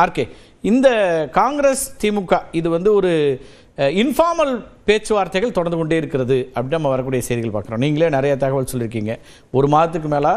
RK, இந்த காங்கிரஸ் திமுக இது வந்து ஒரு இன்ஃபார்மல் பேச்சுவார்த்தைகள் தொடர்ந்து கொண்டே இருக்கிறது அப்படின்னு நம்ம வரக்கூடிய செய்திகள் பார்க்குறோம். நீங்களே நிறைய தகவல் சொல்லியிருக்கீங்க. ஒரு மாதத்துக்கு மேலே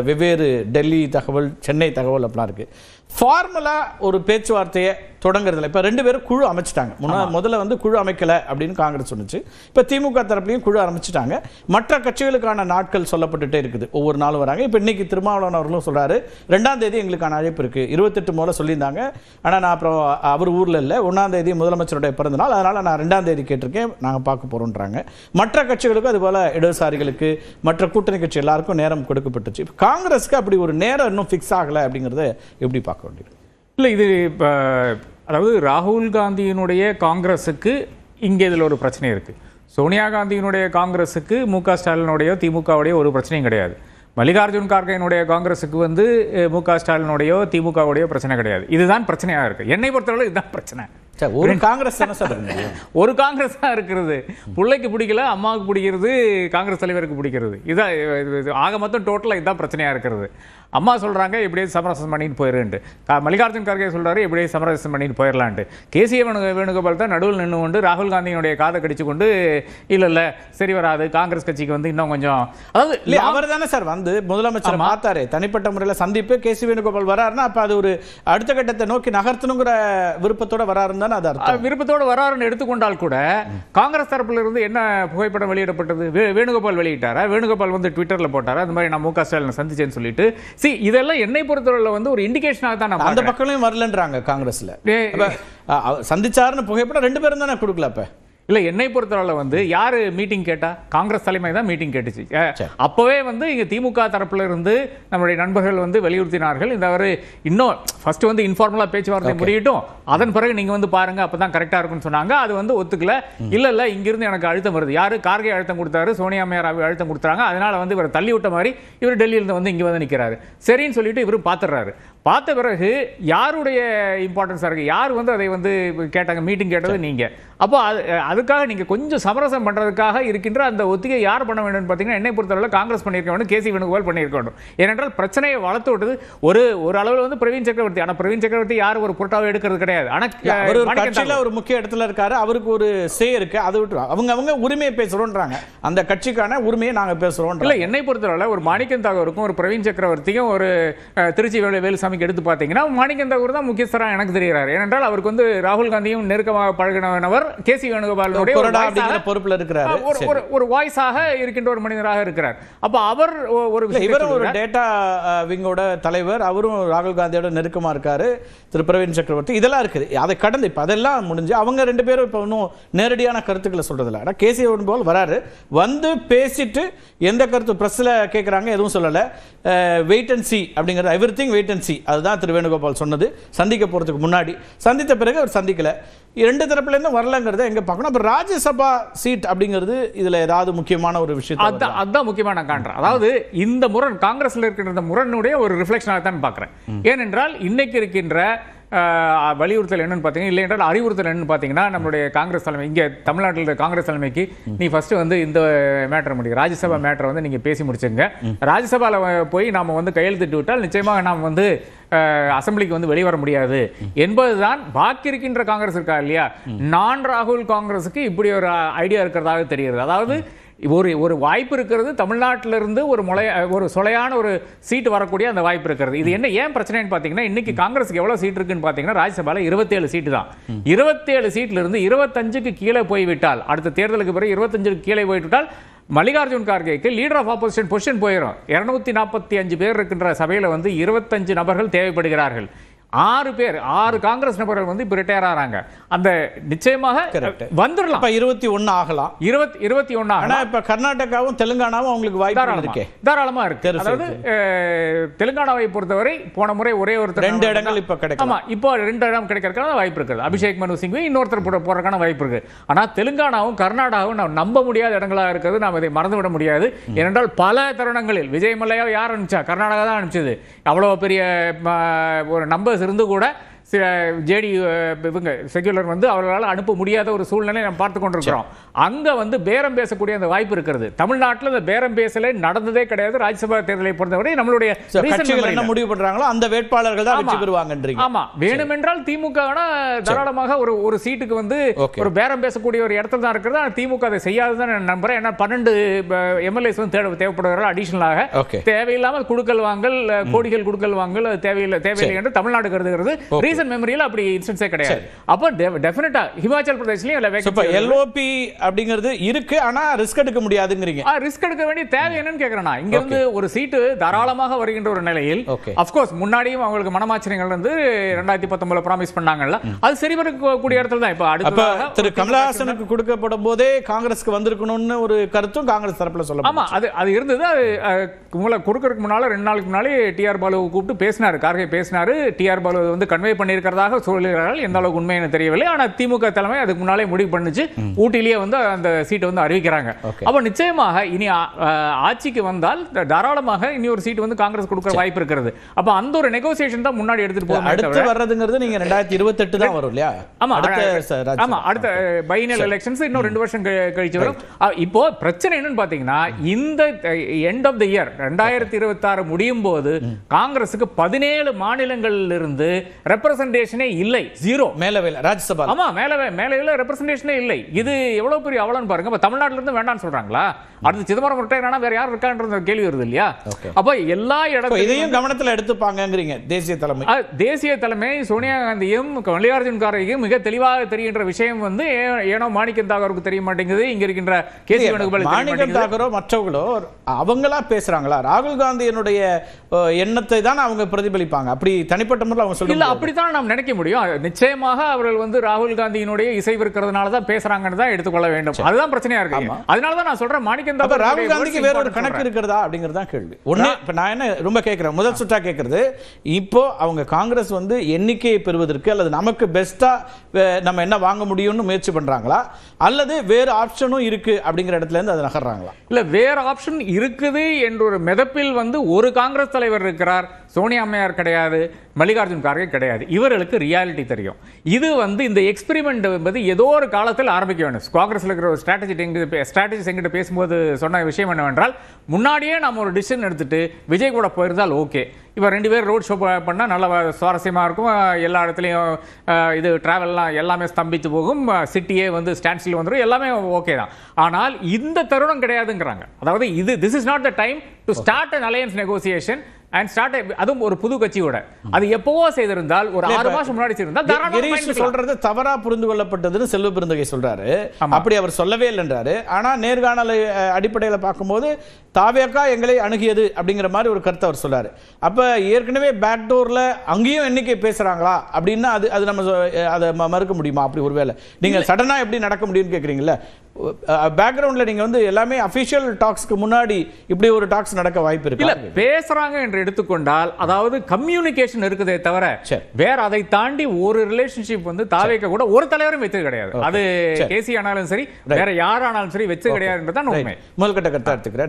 வெவ்வேறு டெல்லி தகவல், சென்னை தகவல் அப்படிலாம் இருக்குது. ஃபார்மலாக ஒரு பேச்சுவார்த்தையை தொடங்குறதில்ல. இப்போ 2 பேரும் குழு அமைச்சிட்டாங்க. முதல்ல வந்து குழு அமைக்கலை அப்படின்னு காங்கிரஸ் சொன்னிச்சு. இப்போ திமுக தரப்புலையும் குழு ஆரம்பிச்சிட்டாங்க. மற்ற கட்சிகளுக்கான நாட்கள் சொல்லப்பட்டுட்டே இருக்குது. ஒவ்வொரு நாளும் வராங்க. இப்போ இன்னைக்கு திருமாவளவன் அவர்களும் சொல்கிறாரு 2ஆம் தேதி எங்களுக்கான அழைப்பு இருக்குது. 28 முதல்ல சொல்லியிருந்தாங்க. ஆனால் நான் அப்புறம் அவர் ஊரில் இல்லை, 1ஆம் தேதி முதலமைச்சருடைய பிறந்த நாள், அதனால் நான் 2ஆம் தேதி கேட்டிருக்கேன், நாங்கள் பார்க்க போகிறோன்றாங்க. மற்ற கட்சிகளுக்கும் அதுபோல் இடதுசாரிகளுக்கு மற்ற கூட்டணி கட்சி எல்லாருக்கும் நேரம் கொடுக்கப்பட்டுச்சு. இப்போ காங்கிரஸுக்கு அப்படி ஒரு நேரம் இன்னும் ஃபிக்ஸ் ஆகலை அப்படிங்கிறத எப்படி பார்க்க வேண்டியது? இல்லை, இது இப்போ அதாவது ராகுல் காந்தியினுடைய காங்கிரஸுக்கு இங்கே இதில் ஒரு பிரச்சனை இருக்குது. சோனியா காந்தியினுடைய காங்கிரஸுக்கு முக ஸ்டாலினுடையோ திமுகவுடையோ ஒரு பிரச்சனையும் கிடையாது. மல்லிகார்ஜுன் கார்கேனுடைய காங்கிரஸுக்கு வந்து முக ஸ்டாலினுடையோ திமுகவுடையோ பிரச்சனை கிடையாது. இதுதான் பிரச்சனையாக இருக்குது. என்னை பொறுத்தவரை இதுதான் பிரச்சனை. ஒரு காங்கிரஸ் ஒரு காங்கிரஸ் தான் இருக்கிறது. பிள்ளைக்கு பிடிக்கல, அம்மாவுக்கு பிடிக்கிறது, காங்கிரஸ் தலைவருக்கு பிடிக்கிறது. இதான் ஆக மொத்தம் டோட்டலாக இதுதான் பிரச்சனையாக இருக்கிறது. அம்மா சொல்கிறாங்க எப்படியே சமரசம் பண்ணிட்டு போயிடுன்ட்டு. மல்லிகார்ஜுன் கார்கே சொல்கிறாரு எப்படியே சமரசம் பண்ணிட்டு போயிடலான்ட்டு. கேசிய வேணுகோபால் தான் நடுவில் நின்று கொண்டு ராகுல் காந்தியினுடைய காதை கடிச்சு கொண்டு இல்லை சரி வராது, காங்கிரஸ் கட்சிக்கு வந்து இன்னும் கொஞ்சம், அதாவது இல்லை அவர் தானே சார் வந்து முதலமைச்சர் பார்த்தாரு, தனிப்பட்ட முறையில் சந்திப்பு. கேசி வேணுகோபால் வராருன்னா அப்போ அது ஒரு அடுத்த கட்டத்தை நோக்கி நகர்த்தணுங்கிற விருப்பத்தோட வராருன்னு தானே அது அர்த்தம். விருப்பத்தோடு வராருன்னு எடுத்துக்கொண்டால் கூட காங்கிரஸ் தரப்புல இருந்து என்ன புகைப்படம் வெளியிடப்பட்டது? வேணுகோபால் வெளியிட்டாரா? வேணுகோபால் வந்து ட்விட்டரில் போட்டாரா அந்த மாதிரி நான் முக ஸ்டாலினை சந்திச்சேன்னு சொல்லிட்டு? இதெல்லாம் என்னை பொறுத்தவரையில் வந்து ஒரு இண்டிகேஷனாக தான் நம்ம அந்த பக்கம்லையும் வரலன்றாங்க காங்கிரஸ்ல. சந்திச்சாருன்னு புகைப்படம் 2 பேரும் தானே கொடுக்கல. அப்ப இல்லை, என்னை பொறுத்தவரை வந்து யார் மீட்டிங் கேட்டா? காங்கிரஸ் தலைமை தான் மீட்டிங் கேட்டுச்சு. அப்போவே வந்து இங்கே திமுக தரப்புல இருந்து நம்முடைய நண்பர்கள் வந்து வலியுறுத்தினார்கள், இந்த அவர் இன்னும் ஃபர்ஸ்ட் வந்து இன்ஃபார்மலாக பேச்சுவார்த்தை முடியட்டும், அதன் பிறகு நீங்கள் வந்து பாருங்க, அப்போ தான் கரெக்டாக இருக்குன்னு சொன்னாங்க. அது வந்து ஒத்துக்கல. இல்லை இங்கிருந்து எனக்கு அழுத்தம் வருது. யார்? கார்கே அழுத்தம் கொடுத்தாரு, சோனியா அம்மையார் அழுத்தம் கொடுத்தாங்க. அதனால வந்து இவர் தள்ளி விட்ட மாதிரி இவர் டெல்லியிலிருந்து வந்து இங்கே வந்து நிற்கிறாரு. சரின்னு சொல்லிட்டு இவர் பார்த்துடுறாரு. பார்த்த பிறகு யாருடைய இம்பார்ட்டன்ஸாக இருக்குது? யார் வந்து அதை வந்து கேட்டாங்க? மீட்டிங் கேட்டது நீங்கள். அப்போ அதுக்காக நீங்கள் கொஞ்சம் சமரசம் பண்ணுறதுக்காக இருக்கின்ற அந்த ஒத்திகை யார் பண்ண வேண்டும் பார்த்தீங்கன்னா, என்னை பொறுத்தவரை காங்கிரஸ் பண்ணியிருக்க வேண்டும், கேசி வேணுகோபால் பண்ணியிருக்க வேண்டும். ஏனென்றால் பிரச்சனையை வளர்த்து விட்டது ஒரு அளவில் வந்து பிரவீன் சக்கரவர்த்தி. ஆனால் பிரவீன் சக்கரவர்த்தி யார் ஒரு பொருட்டாவை எடுக்கிறது கிடையாது. ஆனால் ஒரு முக்கிய இடத்துல இருக்காரு, அவருக்கு ஒரு சே இருக்கு. அதை விட்டு அவங்க உரிமையை பேசுறோன்றாங்க, அந்த கட்சிக்கான உரிமையை நாங்கள் பேசுறோம். இல்லை, என்னை பொறுத்தவரை ஒரு மாணிக்கம் தாகூருக்கும் ஒரு பிரவீன் சக்கரவர்த்தியும் ஒரு திருச்சி வேலுசாமிக்கு எடுத்து பார்த்தீங்கன்னா, மாணிக்கம் தாகூர் தான் முக்கியஸ்தராக எனக்கு தெரிகிறார். ஏனென்றால் அவருக்கு வந்து ராகுல் காந்தியும் நெருக்கமாக பழகினவர், கேசி வேணுகோபாலுடைய பொறுப்புல இருக்கிறார், ஒரு வாய்ஸாக இருக்கின்ற ஒரு மனிதராக இருக்கிறார். அப்ப அவர் ஒரு டேட்டா விங்கோட தலைவர், அவரும் ராகுல் காந்தியோட நெருக்கமா இருக்காரு, திரு பிரவீன் சக்கரவர்த்தி. இதெல்லாம் இருக்குது. அதை கடந்து இப்ப அதெல்லாம் முடிஞ்சு அவங்க 2 பேரும் இப்ப இன்னும் நேரடியான கருத்துக்களை சொல்றதில்ல. ஆனா கேசி வேணுகோபால் வராரு, வந்து பேசிட்டு எந்த கருத்து பிரஸ்ல கேட்கறாங்க எதுவும் சொல்லல. வெயிட் அண்ட் சி அப்படிங்கிறது, எவ்ரிதிங் வெயிட் அண்ட் சி, அதுதான் திரு வேணுகோபால் சொன்னது. சந்திக்க போறதுக்கு முன்னாடி, சந்தித்த பிறகு அவர் சந்திக்கல. 2 தரப்புல இருந்து வரலங்கிறத எங்க பார்க்கணும். அப்ப ராஜ்யசபா சீட் அப்படிங்கிறது இதுல ஏதாவது முக்கியமான ஒரு விஷயம்? அதான் முக்கியமான நான் காண்றேன். அதாவது இந்த முரண் காங்கிரஸ்ல இருக்கின்ற முரணுடைய ஒரு ரிஃப்ளெக்ஷனாக தான் பார்க்கிறேன். ஏனென்றால் இன்னைக்கு இருக்கின்ற வலியுறுத்தல் என்னன்னு பார்த்தீங்கன்னா, இல்லை என்றால் அறிவுறுத்தல் என்னன்னு பார்த்தீங்கன்னா, நம்மளுடைய காங்கிரஸ் தலைமை, இங்கே தமிழ்நாட்டில் இருக்க காங்கிரஸ் தலைமைக்கு நீ ஃபர்ஸ்ட் வந்து இந்த மேட்டர் முடியும், ராஜ்யசபா மேட்டரை வந்து நீங்கள் பேசி முடிச்சுங்க. ராஜ்யசபாவில் போய் நாம் வந்து கையெழுத்திட்டு விட்டால் நிச்சயமாக நாம் வந்து அசம்பிளிக்கு வந்து வெளிவர முடியாது என்பதுதான் பாக்கி இருக்கின்ற காங்கிரஸ் இருக்கா இல்லையா. நான் ராகுல் காங்கிரஸுக்கு இப்படி ஒரு ஐடியா இருக்கிறதாக தெரிகிறது. அதாவது ஒரு வாய்ப்பு இருக்கிறது, தமிழ்நாட்டிலிருந்து ஒரு சொலையான ஒரு சீட்டு வரக்கூடிய அந்த வாய்ப்பு இருக்கிறது. இது என்ன ஏன் பிரச்சனைன்னு பார்த்தீங்கன்னா, இன்னைக்கு காங்கிரஸுக்கு எவ்வளவு சீட் இருக்குன்னு பார்த்தீங்கன்னா, ராஜ்யசபால 27 சீட்டு தான். 27 சீட்ல இருந்து 25க்கு கீழே போய்விட்டால், அடுத்த தேர்தலுக்கு பிறகு 25க்கு கீழே போய்விட்டால் மல்லிகார்ஜுன் கார்கேக்கு லீடர் ஆஃப் ஆப்போசிஷன் பொசிஷன் போயிடும். 245 பேர் இருக்கின்ற சபையில் வந்து 25 நபர்கள் தேவைப்படுகிறார்கள். 6 காங்கிரஸ் நபர்கள் வந்து இப்ப ரிட்டையர் ஆறாங்க. அந்த நிச்சயமாக வந்துடலாம். 21 ஆகலாம், 21 ஆகலாம். இப்ப கர்நாடகாவும் தெலுங்கானாவும் அவங்களுக்கு வாய்ப்பு இருக்கு, தாராளமா இருக்கு. அதாவது தெலுங்கானாவை பொறுத்தவரை போன முறை ஒரே ஒருத்தர் 2 இடங்கள் இப்ப கிடைக்கும். ஆமா, இப்போ 2 இடம் கிடைக்கிறதுக்கான வாய்ப்பு இருக்குது. அபிஷேக் மனு சிங்வி இன்னொருத்தர் போறதுக்கான வாய்ப்பு இருக்கு. ஆனா தெலுங்கானாவும் கர்நாடகாவும் நாம் நம்ப முடியாத இடங்களாக இருக்கிறது, நாம் இதை மறந்துவிட முடியாது. ஏனென்றால் பல தருணங்களில் விஜய் மல்லையா யார் அனுப்பிச்சா? கர்நாடகா தான் அனுப்பிச்சது. அவ்வளவு பெரிய ஒரு நம்பர்ஸ் இருந்து கூட ஜேடி இவங்க செக்யூலர் வந்து அவர்களால் அனுப்ப முடியாத ஒரு சூழ்நிலை நம்ம பார்த்து கொண்டிருக்கிறோம். அங்க வந்து பேரம் பேசக்கூடிய அந்த வாய்ப்பு இருக்கிறது. தமிழ்நாட்டில் இந்த பேரம் பேசல நடந்ததே கிடையாது. ராஜ்யசபா தேர்தலை பொறுத்தவரை நம்மளுடைய என்ன முடிவு பண்றாங்களோ அந்த வேட்பாளர்கள் தான் வெற்றி பெறுவாங்கன்றீங்க. ஆமா, வேணுமென்றால் திமுக தாராளமாக ஒரு சீட்டுக்கு வந்து ஒரு பேரம் பேசக்கூடிய ஒரு இடத்துல தான் இருக்கிறது. ஆனால் திமுக அதை செய்யாதுதான் நான் நம்புறேன். ஏன்னா 12 எம்எல்ஏஸ் வந்து தேவைப்படுகிறார்கள் அடிஷனலாக. தேவையில்லாமல் குடுக்கல் வாங்கல், கோடிகள் குடுக்கல் வாங்கல் தேவையில்லை என்று தமிழ்நாடு கருதுகிறது. மெமரியில அப்படி இன்ஸ்டன்ஸே கிடையாது. அப்ப டெஃபினட்டா ஹிமாச்சல் பிரதேஷ்லயும் எல்ஓபி அப்படிங்கிறது இருக்கு, ஆனா ரிஸ்க் எடுக்க முடியாதுங்கறீங்க. ரிஸ்க் எடுக்க வேண்டிய தேவை என்னன்னு கேக்குறேனா, இங்க இருந்து ஒரு சீட்டு தாராளமாக வருகின்ற ஒரு நிலையில் ஆஃப் கோர்ஸ் முன்னாடியும் அவங்களுக்கு மனமாச்சரியங்கள் வந்து 2019 ப்ராமிஸ் பண்ணாங்கல்ல, அது சரி வரக்கூடிய இடத்துல தான். இப்ப அடுத்த திரு கமலஹாசனுக்கு கொடுக்கப்படும் போதே காங்கிரஸ்க்கு வந்திருக்கணும்னு ஒரு கருத்தும் காங்கிரஸ் தரப்புல சொல்ல. ஆமா, அது இருந்தது. அது கொடுக்கறதுக்கு முன்னால 2 நாளுக்கு முன்னாலே டிஆர் பாலுவை கூப்பிட்டு பேசினாரு, கார்கே பேசினாரு. டிஆர் பாலு வந்து கன்வே பண்ணியிருக்கிறதாக சொல்லுகிறார்கள். எந்த அளவுக்கு உண்மை எனக்கு தெரியவில்லை. ஆனா திமுக தலைமை அதுக்கு முன்னாலே முடிவு பண்ணிச்சு. ஊட்டிலேயே வந்து அந்த சீட்டை வந்து அறிவிக்கிறாங்க. அப்ப நிச்சயமாக இனி ஆட்சிக்கு வந்தால் தாராளமாக இனி ஒரு சீட் வந்து காங்கிரஸ் கொடுக்கிற வாய்ப்பு இருக்கிறது. அப்ப அந்த ஒரு நெகோசியேஷன் தான் முன்னாடி எடுத்துட்டு போகணும். அடுத்து வர்றதுங்கிறது நீங்க 2028 தான் வரும் இல்லையா? ஆமா, அடுத்த பைனல் எலெக்ஷன்ஸ் இன்னும் 2 வருஷம் கழிச்சு வரும். இப்போ பிரச்சனை என்னன்னு பாத்தீங்கன்னா, இந்த எண்ட் ஆஃப் தி இயர் 2026 முடியும் போது காங்கிரஸுக்கு 17 மாநிலங்களில் இருந்து ரெப்ரசன்டேஷனே இல்லை, ஜீரோ. மேலவையில் ராஜ்யசபா, ஆமா, மேலவையில் ரெப்ரசன்டேஷனே இல்லை. இது எவ்வளவு பெரிய அவலன்னு பாருங்க. இப்ப தமிழ்நாட்டுல இருந்து வேண்டாம்னு சொல்றாங்களா? அடுத்து சிதம்பரம் ரிட்டையர் ஆனா வேற யார் இருக்கான்ற கேள்வி வருது இல்லையா? அப்ப எல்லா இடத்துலயும் இதையும் கவனத்துல எடுத்துப்பாங்கங்கறீங்க. தேசிய தலைமை சோனியா காந்தியும் மல்லிகார்ஜுன் கார்கேயும் மிக தெளிவாக தெரிகின்ற விஷயம் வந்து ஏனோ மாணிக்கம் தாகூருக்கு தெரிய மாட்டேங்குது. இங்க இருக்கின்ற கேசி வேணுகோபால் மாணிக்கம் தாகூரோ மற்றவங்களோ அவங்களா பேசுறாங்களா? ராகுல் காந்தியினுடைய எண்ணத்தை தான் அவங்க பிரதிபலிப்பாங்க. அப்படி தனிப்பட்ட முறையில் அவங்க சொல்ல இல்ல, அப்படித்தான் நாம் நினைக்க முடியும். நிச்சயமாக அவர்கள் வந்து ராகுல் காந்தியினுடைய இசைவு இருக்கிறதுனால தான் பேசுறாங்கன்னு தான் எடுத்துக்கொள்ள வேண்டும். அதுதான் பிரச்சனையா இருக்கு. அதனால தான் நான் சொல்றேன், மாணிக்கம் தாகூர் ராகுல் காந்திக்கு வேற ஒரு கணக்கு இருக்கிறதா அப்படிங்கறதா கேள்வி. ஒண்ணு இப்ப நான் என்ன ரொம்ப கேட்கிறேன், முதல் சுற்றா கேட்கறது, இப்போ அவங்க காங்கிரஸ் வந்து எண்ணிக்கையை பெறுவதற்கு அல்லது நமக்கு பெஸ்டா நம்ம என்ன வாங்க முடியும்னு முயற்சி பண்றாங்களா, அல்லது வேற ஆப்ஷனும் இருக்கு அப்படிங்கிற இடத்துல இருந்து அதை நகர்றாங்களா? இல்ல, வேற ஆப்ஷன் இருக்குது என்ற ஒரு மிதப்பில் வந்து ஒரு காங்கிரஸ் தலைவர் இருக்கிறார். சோனியா அம்மையார் கிடையாது, மல்லிகார்ஜுன் கார்கே கிடையாது. இவர்களுக்கு ரியாலிட்டி தெரியும். இது வந்து இந்த எக்ஸ்பெரிமெண்ட் என்பது ஏதோ ஒரு காலத்தில் ஆரம்பிக்க வேண்டும். காங்கிரஸ்ல இருக்கிற ஒரு ஸ்ட்ராட்டஜிஸ்ட் எங்கிட்ட பேசும்போது சொன்ன விஷயம் என்னவென்றால், முன்னாடியே நம்ம ஒரு டிசிஷன் எடுத்துட்டு விஜய் கூட போயிருந்தால் ஓகே, இப்போ 2 பேர் ரோட் ஷோ பண்ணால் நல்ல சுவாரஸ்யமாக இருக்கும். எல்லா இடத்துலையும் இது டிராவல்லாம் எல்லாமே ஸ்தம்பித்து போகும். சிட்டியே வந்து ஸ்டாண்ட்ஸ்டில் வந்துடும். எல்லாமே ஓகே தான். ஆனால் இந்த தருணம் கிடையாதுங்கிறாங்க. அதாவது this is not the time to start an alliance negotiation and start, அதுவும் ஒரு புது கட்சியோட. அது எப்பவோ செய்திருந்தால், ஒரு 6 மாசம் முன்னாடி செய்திருந்தால் சொல்றது தவறா புரிந்து கொள்ளப்பட்டதுன்னு செல்வ பெருந்தகை சொல்றாரு. அப்படி அவர் சொல்லவே இல்லைன்றாரு. ஆனா நேர்காணல் அடிப்படையில் பார்க்கும்போது தாவேக்கா எங்களை அணுகியது அப்படிங்கிற மாதிரி ஒரு கருத்தை அவர் சொல்றாரு. அப்ப ஏற்கனவே பேக்டோர்ல அங்கேயும் எண்ணிக்கை பேசுறாங்களா அப்படின்னா அது நம்ம அதை மறுக்க முடியுமா? அப்படி ஒருவேளை நீங்க சடனா எப்படி நடக்க முடியும்னு கேக்குறீங்கல்ல, பேக்ரவுண்ட்ல நீங்க வந்து எல்லாமே அபிஷியல் டாக்ஸ்க்கு முன்னாடி இப்படி ஒரு டாக்ஸ் நடக்க வாய்ப்பு இருக்கு. இல்ல, பேசுறாங்க என்று எடுத்துக்கொண்டால், அதாவது கம்யூனிகேஷன் இருக்குதே தவிர வேற அதை தாண்டி ஒரு ரிலேஷன்ஷிப் வந்து தாவேக்க கூட ஒரு தலைவரும் வெச்சு கிடையாது. அது கேசி ஆனாலும் சரி, வேற யாரானாலும் சரி வெச்சு கிடையாது என்றுதான் உண்மை. முதல் கட்ட கருத்தா எடுத்துக்கிறேன்.